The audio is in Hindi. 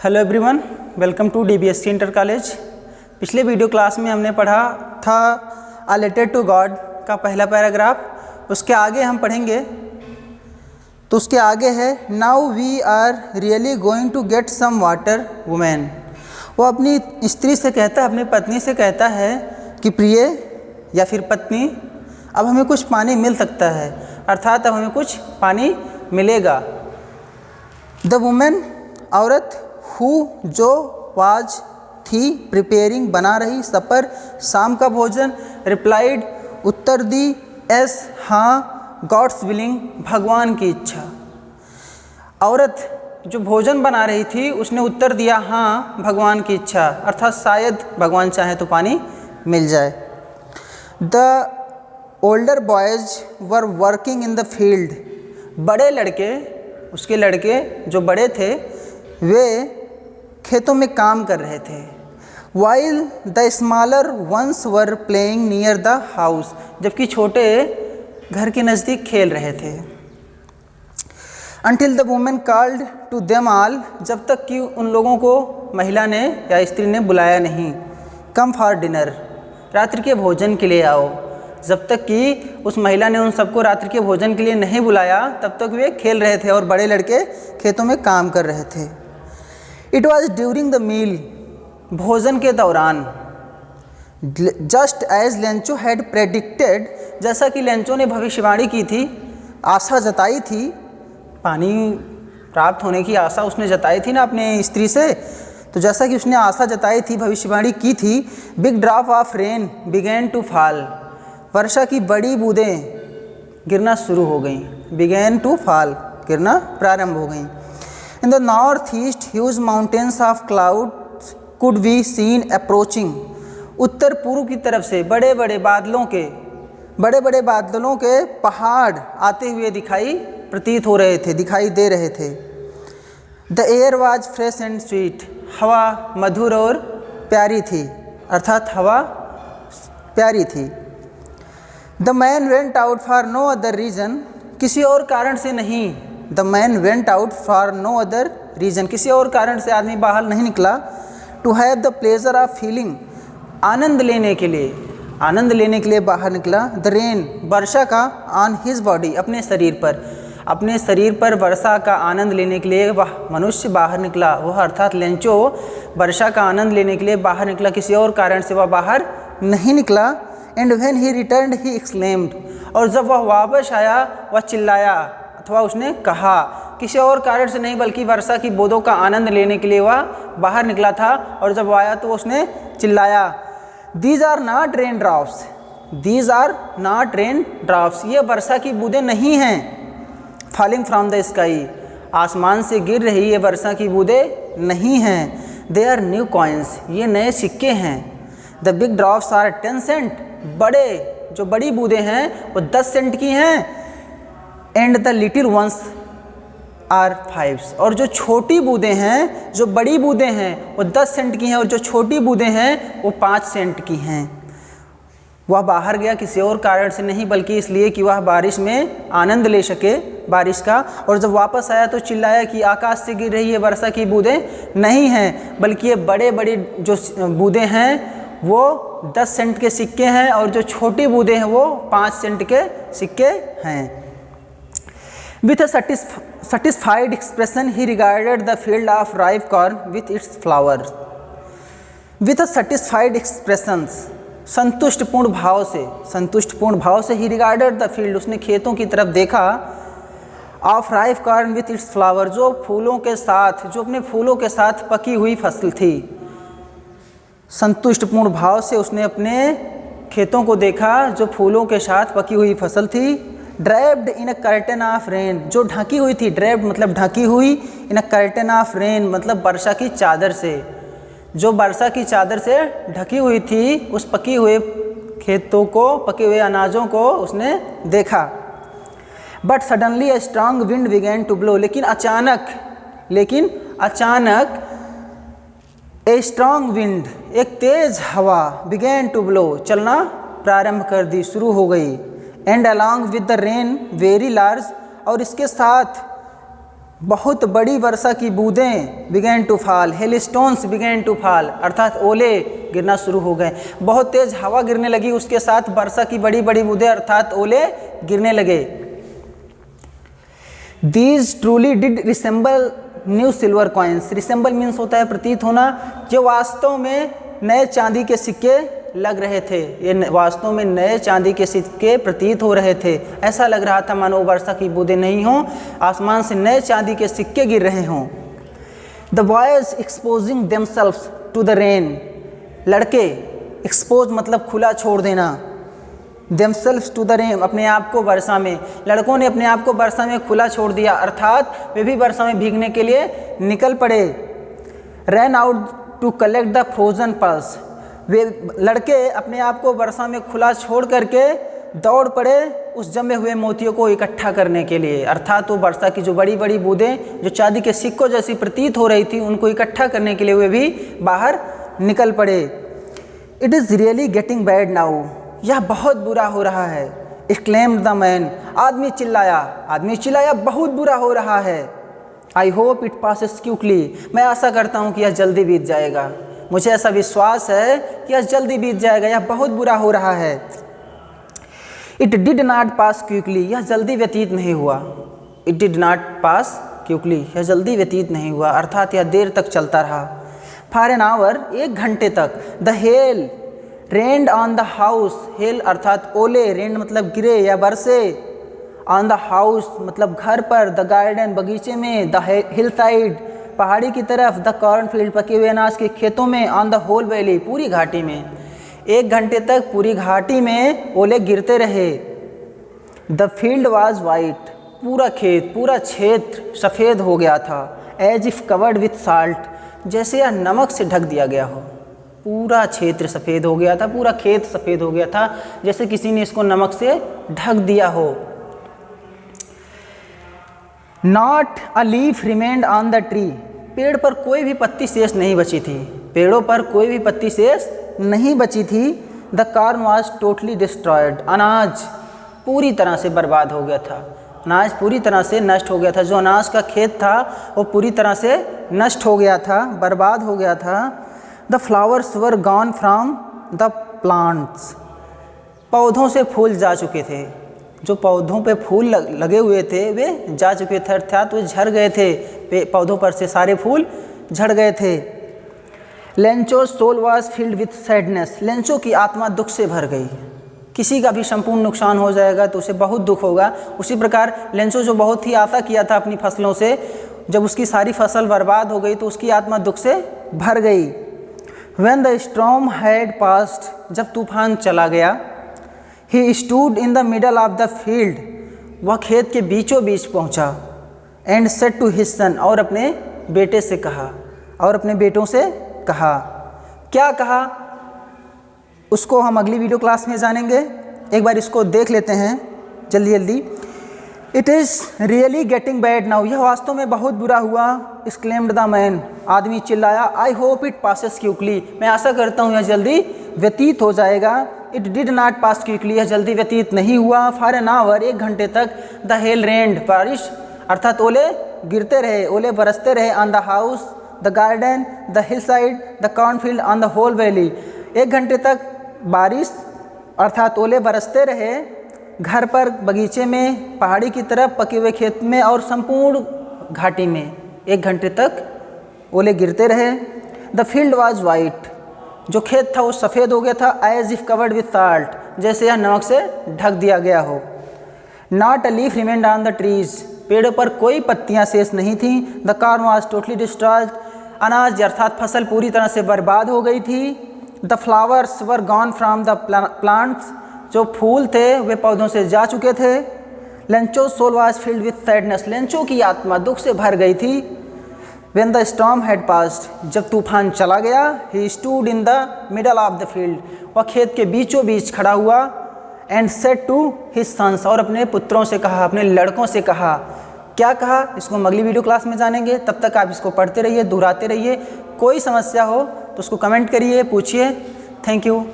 Hello everyone, welcome to DBSC inter college. पिछले वीडियो क्लास में हमने पढ़ा था अ लेटर टू गॉड का पहला पैराग्राफ। उसके आगे हम पढ़ेंगे, तो उसके आगे है now we are really going to get some water women. वो अपनी स्त्री से कहता है, अपनी पत्नी से कहता है कि प्रिय या फिर पत्नी, अब हमें कुछ पानी मिल सकता है, अर्थात अब हमें कुछ पानी मिलेगा। द वुमेन, औरत, हु जो वाज थी प्रिपेयरिंग बना रही सपर शाम का भोजन, रिप्लाइड उत्तर दी एस हाँ, गॉड्स विलिंग भगवान की इच्छा। औरत जो भोजन बना रही थी उसने उत्तर दिया हाँ भगवान की इच्छा, अर्थात शायद भगवान चाहे तो पानी मिल जाए। The older boys were working in the field, बड़े लड़के, उसके लड़के जो बड़े थे वे खेतों में काम कर रहे थे। While the smaller ones were playing near the house, जबकि छोटे घर के नज़दीक खेल रहे थे। Until the women called to them all, जब तक कि उन लोगों को महिला ने या स्त्री ने बुलाया नहीं। कम फॉर डिनर, रात्रि के भोजन के लिए आओ। जब तक कि उस महिला ने उन सबको रात्रि के भोजन के लिए नहीं बुलाया तब तक वे खेल रहे थे और बड़े लड़के खेतों में काम कर रहे थे। It was during the meal, भोजन के दौरान। Just as Lencho had predicted, जैसा कि लेंचो ने भविष्यवाणी की थी, आशा जताई थी, पानी प्राप्त होने की आशा उसने जताई थी ना अपने स्त्री से, तो जैसा कि उसने आशा जताई थी, भविष्यवाणी की थी, big drop of rain began to fall, वर्षा की बड़ी बूंदें गिरना शुरू हो गईं। बिगेन टू फॉल, गिरना प्रारंभ हो गईं। In the north east huge mountains of clouds could be seen approaching, उत्तर पूर्व की तरफ से बड़े बड़े बादलों के पहाड़ आते हुए प्रतीत हो रहे थे, दिखाई दे रहे थे। The air was fresh and sweet, हवा मधुर और प्यारी थी, अर्थात हवा प्यारी थी। The man went out for no other reason, किसी और कारण से नहीं। The man went out for no other reason, किसी और कारण से आदमी बाहर नहीं निकला। To have the pleasure of feeling, आनंद लेने के लिए बाहर निकला। द रेन, वर्षा का, ऑन हिज बॉडी, अपने शरीर पर वर्षा का आनंद लेने के लिए वह मनुष्य बाहर निकला। वह अर्थात लेंचो वर्षा का आनंद लेने के लिए बाहर निकला, किसी और कारण से वह बाहर नहीं निकला। And when he returned he exclaimed, और जब वह वापस आया वह चिल्लाया अथवा उसने कहा, किसी और कारण से नहीं बल्कि वर्षा की बूंदों का आनंद लेने के लिए वह बाहर निकला था, और जब आया तो उसने चिल्लाया, these are not rain drops, these are not rain drops, ये वर्षा की बूंदें नहीं हैं। फॉलिंग फ्रॉम द स्काई, आसमान से गिर रही ये वर्षा की बूंदें नहीं हैं। दे आर न्यू कॉइन्स, ये नए सिक्के हैं। The big drops are 10 cent, जो बड़ी बूंदें हैं वो 10 सेंट की हैं। And the little ones are 5, और जो छोटी बूंदें हैं, जो बड़ी बूंदें हैं वो 10 सेंट की हैं, और जो छोटी बूंदें हैं वो 5 सेंट की हैं। वह बाहर गया किसी और कारण से नहीं बल्कि इसलिए कि वह बारिश में आनंद ले सके बारिश का, और जब वापस आया तो चिल्लाया कि आकाश से गिर रही है वर्षा की बूंदें नहीं हैं बल्कि ये बड़े बड़े जो बूंदें हैं वो 10 सेंट के सिक्के हैं, और जो छोटी बूंदें हैं वो 5 सेंट के सिक्के हैं। With a satisfied expression, he regarded the field of ripe corn with its flowers. With a satisfied expression, संतुष्टपूर्ण भाव से he regarded the field, उसने खेतों की तरफ देखा, of ripe corn with its flower, जो अपने फूलों के साथ पकी हुई फसल थी। संतुष्टपूर्ण भाव से उसने अपने खेतों को देखा जो फूलों के साथ पकी हुई फसल थी। Draped in a curtain of rain, जो ढकी हुई थी, ड्रैप्ड मतलब ढकी हुई, इन अ कर्टेन ऑफ रेन मतलब वर्षा की चादर से, जो वर्षा की चादर से ढकी हुई थी, उस पकी हुए खेतों को, पके हुए अनाजों को उसने देखा। But suddenly a strong wind began to blow, लेकिन अचानक ए स्ट्रांग विंड, एक तेज हवा, बिगेन टू ब्लो, चलना प्रारंभ कर दी, शुरू हो गई। And along with the rain very large, और इसके साथ बहुत बड़ी वर्षा की बूंदें began to fall, hail stones began to fall, अर्थात ओले गिरना शुरू हो गए। बहुत तेज़ हवा गिरने लगी, उसके साथ वर्षा की बड़ी बड़ी बूंदें अर्थात ओले गिरने लगे। These truly did resemble new silver coins, resemble means होता है प्रतीत होना, जो वास्तव में नए चांदी के सिक्के लग रहे थे, ये वास्तव में नए चांदी के सिक्के प्रतीत हो रहे थे। ऐसा लग रहा था मानो वर्षा की बूंदें नहीं हों, आसमान से नए चांदी के सिक्के गिर रहे हों। The boys exposing themselves to the rain, लड़के एक्सपोज मतलब खुला छोड़ देना, देमसेल्व्स टू द रेन अपने आप को वर्षा में, लड़कों ने अपने आप को वर्षा में खुला छोड़ दिया, अर्थात वे भी वर्षा में भीगने के लिए निकल पड़े। Ran out to collect the frozen pearls, वे लड़के अपने आप को वर्षा में खुला छोड़ करके दौड़ पड़े उस जमे हुए मोतियों को इकट्ठा करने के लिए, अर्थात वो वर्षा की जो बड़ी बड़ी बूंदें जो चांदी के सिक्कों जैसी प्रतीत हो रही थी उनको इकट्ठा करने के लिए वे भी बाहर निकल पड़े। It is really getting bad now, यह बहुत बुरा हो रहा है। एक्सक्लेम्ड द मैन, आदमी चिल्लाया बहुत बुरा हो रहा है। I hope it passes quickly, मैं आशा करता हूँ कि यह जल्दी बीत जाएगा, मुझे ऐसा विश्वास है कि यह जल्दी बीत जाएगा, यह बहुत बुरा हो रहा है। It did not pass quickly, यह जल्दी व्यतीत नहीं हुआ। It did not pass quickly, यह जल्दी व्यतीत नहीं हुआ, अर्थात यह देर तक चलता रहा। फॉर एन आवर, 1 घंटे तक। The hell rained on the house, hello अर्थात ओले, रेन्ड मतलब गिरे या बरसे, ऑन द हाउस मतलब घर पर, द गार्डन बगीचे में, द हिल साइड पहाड़ी की तरफ, द कॉर्नफील्ड पके हुए अनाज के खेतों में, ऑन द होल वैली पूरी घाटी में। 1 घंटे तक पूरी घाटी में ओले गिरते रहे। द फील्ड वाज वाइट, पूरा खेत पूरा क्षेत्र सफ़ेद हो गया था। As if covered with salt, जैसे यह नमक से ढक दिया गया हो, पूरा क्षेत्र सफ़ेद हो गया था, पूरा खेत सफ़ेद हो गया था, जैसे किसी ने इसको नमक से ढक दिया हो। Not a leaf remained on the tree, पेड़ पर कोई भी पत्ती शेष नहीं बची थी, पेड़ों पर कोई भी पत्ती शेष नहीं बची थी। The corn was totally destroyed, अनाज पूरी तरह से बर्बाद हो गया था, अनाज पूरी तरह से नष्ट हो गया था, जो अनाज का खेत था वो पूरी तरह से नष्ट हो गया था, बर्बाद हो गया था। The flowers were gone from the plants, पौधों से फूल जा चुके थे, जो पौधों पे फूल लगे हुए थे वे जा चुके थे, अर्थात वे झड़ गए थे, पौधों पर से सारे फूल झड़ गए थे। Lencho soul was filled with sadness, Lencho की आत्मा दुख से भर गई, किसी का भी संपूर्ण नुकसान हो जाएगा तो उसे बहुत दुख होगा। उसी प्रकार लेंचो जो बहुत ही आशा किया था अपनी फसलों से, जब उसकी सारी फसल बर्बाद हो गई तो उसकी आत्मा दुख से भर गई। When the storm had passed, जब तूफान चला गया, he stood in the middle of the field, वह खेत के बीचों बीच पहुंचा। And said to his son, और अपने बेटे से कहा, और अपने बेटों से कहा। क्या कहा उसको हम अगली वीडियो क्लास में जानेंगे, एक बार इसको देख लेते हैं जल्दी जल्दी। It is really getting bad now, यह वास्तव में बहुत बुरा हुआ। एक्सक्लेम्ड द मैन, आदमी चिल्लाया। I hope it passes quickly, मैं आशा करता हूँ यह जल्दी व्यतीत हो जाएगा। It did not pass quickly, यह जल्दी व्यतीत नहीं हुआ। फॉर एन आवर, 1 घंटे तक। द हेल रेन्ड, बारिश अर्थात ओले गिरते रहे, ओले बरसते रहे। On the house, the garden, the hill side, the cornfield, on the whole valley, 1 घंटे तक बारिश अर्थात ओले बरसते रहे, घर पर, बगीचे में, पहाड़ी की तरफ, पके हुए खेत में और संपूर्ण घाटी में 1 घंटे तक ओले गिरते रहे। द फील्ड वाज वाइट, जो खेत था वो सफ़ेद हो गया था। As if covered with salt, जैसे यह नमक से ढक दिया गया हो। Not a leaf remained on the trees, पेड़ों पर कोई पत्तियां शेष नहीं थीं। The corn was totally destroyed, अनाज अर्थात फसल पूरी तरह से बर्बाद हो गई थी। The flowers were gone from the plants, जो फूल थे वे पौधों से जा चुके थे। Lencho soul was filled with sadness, Lencho की आत्मा दुख से भर गई थी। When the storm had passed, जब तूफान चला गया। He stood in the middle of the field, वह खेत के बीचों बीच खड़ा हुआ। And said to his sons, और अपने पुत्रों से कहा, अपने लड़कों से कहा। क्या कहा इसको हम अगली वीडियो क्लास में जानेंगे। तब तक आप इसको पढ़ते रहिए, दोहराते रहिए। कोई समस्या हो तो उसको कमेंट करिए, पूछिए। Thank you.